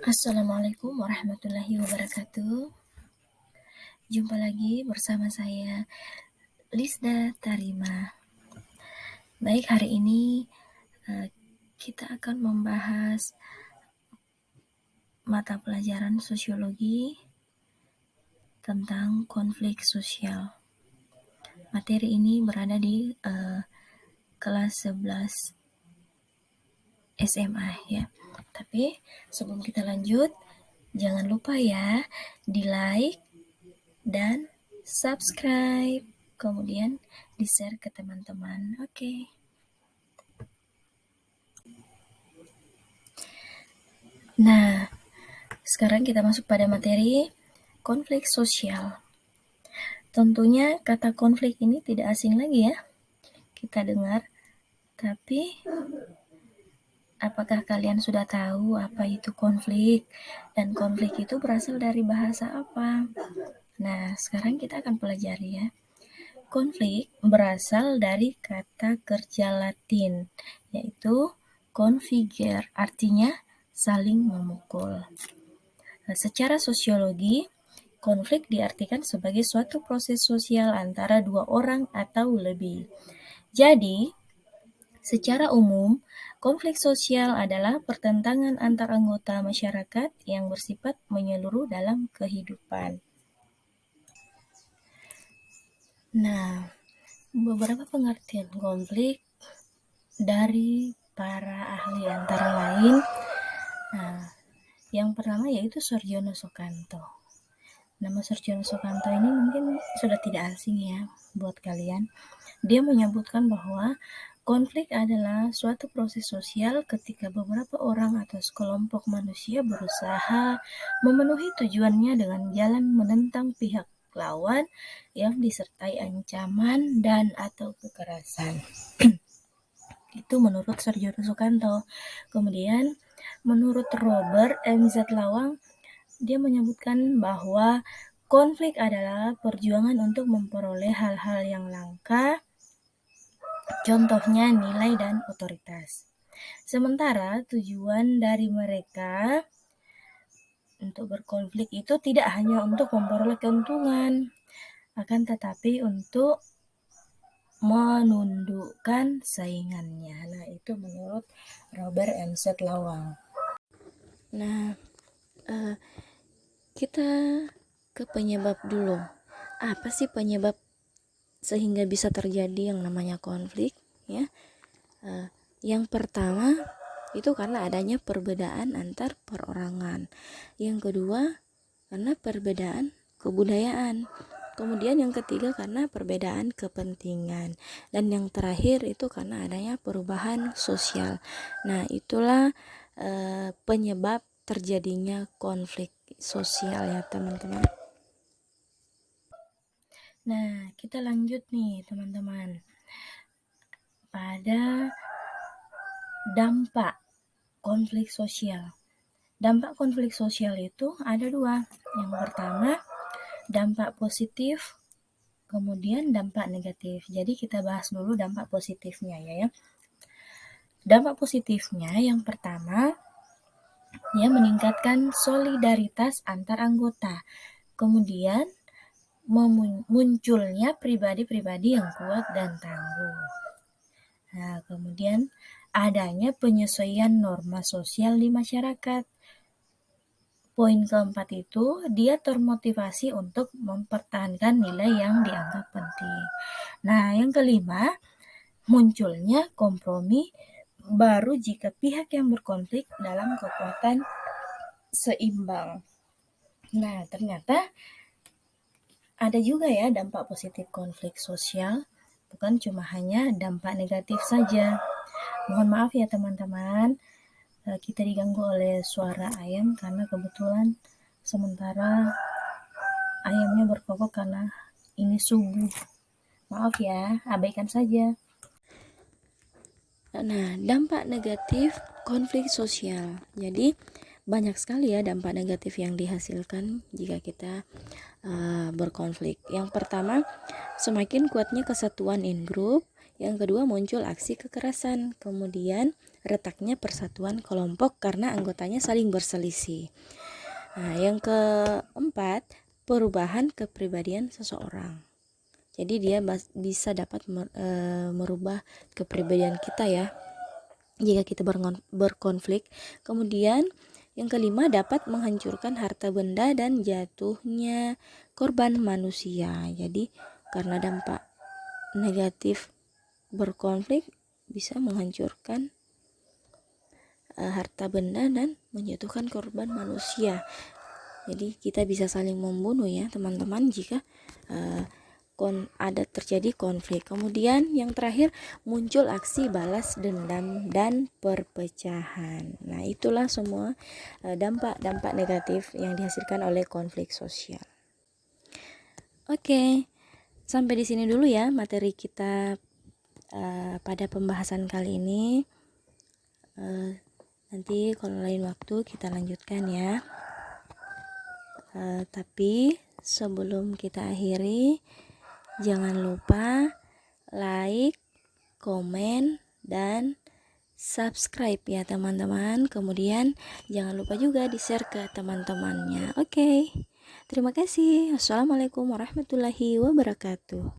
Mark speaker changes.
Speaker 1: Assalamualaikum warahmatullahi wabarakatuh. Jumpa lagi bersama saya, Lisda Tarima. Baik, hari ini kita akan membahas mata pelajaran sosiologi tentang konflik sosial. Materi ini berada di kelas 11 SMA ya. Tapi sebelum kita lanjut, jangan lupa ya di like dan subscribe, kemudian di-share ke teman-teman. Oke. Nah, sekarang kita masuk pada materi konflik sosial. Tentunya kata konflik ini tidak asing lagi ya kita dengar, tapi apakah kalian sudah tahu apa itu konflik? Dan konflik itu berasal dari bahasa apa? Nah, sekarang kita akan pelajari ya. Konflik berasal dari kata kerja Latin, yaitu configere, artinya saling memukul. Nah, secara sosiologi, konflik diartikan sebagai suatu proses sosial antara dua orang atau lebih. Jadi, secara umum, konflik sosial adalah pertentangan antar anggota masyarakat yang bersifat menyeluruh dalam kehidupan. Nah, beberapa pengertian konflik dari para ahli antara lain, yang pertama yaitu Surjono Sukanto. Nama Surjono Sukanto ini mungkin sudah tidak asing ya buat kalian. Dia menyebutkan bahwa konflik adalah suatu proses sosial ketika beberapa orang atau sekelompok manusia berusaha memenuhi tujuannya dengan jalan menentang pihak lawan yang disertai ancaman dan atau kekerasan. Itu menurut Surjono Sukanto. Kemudian menurut Robert M.Z. Lawang, dia menyebutkan bahwa konflik adalah perjuangan untuk memperoleh hal-hal yang langka, contohnya nilai dan otoritas. Sementara tujuan dari mereka untuk berkonflik itu tidak hanya untuk memperoleh keuntungan, akan tetapi untuk menundukkan saingannya. Nah, itu menurut Robert M.Z. Lawang. Nah, kita ke penyebab dulu. Apa sih penyebab sehingga bisa terjadi yang namanya konflik? Ya, yang pertama itu karena adanya perbedaan antar perorangan. Yang kedua karena perbedaan kebudayaan. Kemudian yang ketiga karena perbedaan kepentingan. Dan yang terakhir itu karena adanya perubahan sosial. Nah, itulah penyebab terjadinya konflik sosial ya teman-teman. Nah, kita lanjut nih teman-teman pada dampak konflik sosial. Dampak konflik sosial itu ada dua. Yang pertama, dampak positif, kemudian dampak negatif. Jadi kita bahas dulu dampak positifnya ya. Dampak positifnya yang pertama, ya meningkatkan solidaritas antar anggota. Kemudian munculnya pribadi-pribadi yang kuat dan tangguh. Nah, kemudian adanya penyesuaian norma sosial di masyarakat. Poin keempat itu, dia termotivasi untuk mempertahankan nilai yang dianggap penting. Nah, yang kelima, munculnya kompromi baru jika pihak yang berkonflik dalam kekuatan seimbang. Nah, ternyata ada juga ya dampak positif konflik sosial, bukan cuma hanya dampak negatif saja. Mohon maaf ya teman-teman, kita diganggu oleh suara ayam karena kebetulan sementara ayamnya berkokok karena ini subuh. Maaf ya, abaikan saja. Nah, dampak negatif konflik sosial. Jadi banyak sekali ya dampak negatif yang dihasilkan jika kita berkonflik. Yang pertama, semakin kuatnya kesatuan in group. Yang kedua, muncul aksi kekerasan. Kemudian retaknya persatuan kelompok karena anggotanya saling berselisih. Nah, yang keempat, perubahan kepribadian seseorang. Jadi dia bisa dapat merubah kepribadian kita ya jika kita berkonflik. Kemudian yang kelima, dapat menghancurkan harta benda dan jatuhnya korban manusia. Jadi karena dampak negatif berkonflik bisa menghancurkan harta benda dan menjatuhkan korban manusia. Jadi kita bisa saling membunuh ya teman-teman jika ada terjadi konflik. Kemudian yang terakhir, muncul aksi balas dendam dan perpecahan. Nah, itulah semua dampak-dampak negatif yang dihasilkan oleh konflik sosial. Oke, sampai di sini dulu ya materi kita pada pembahasan kali ini. Nanti kalau lain waktu kita lanjutkan ya. Tapi sebelum kita akhiri, jangan lupa like, komen, dan subscribe ya teman-teman. Kemudian jangan lupa juga di-share ke teman-temannya. Oke. Terima kasih. Assalamualaikum warahmatullahi wabarakatuh.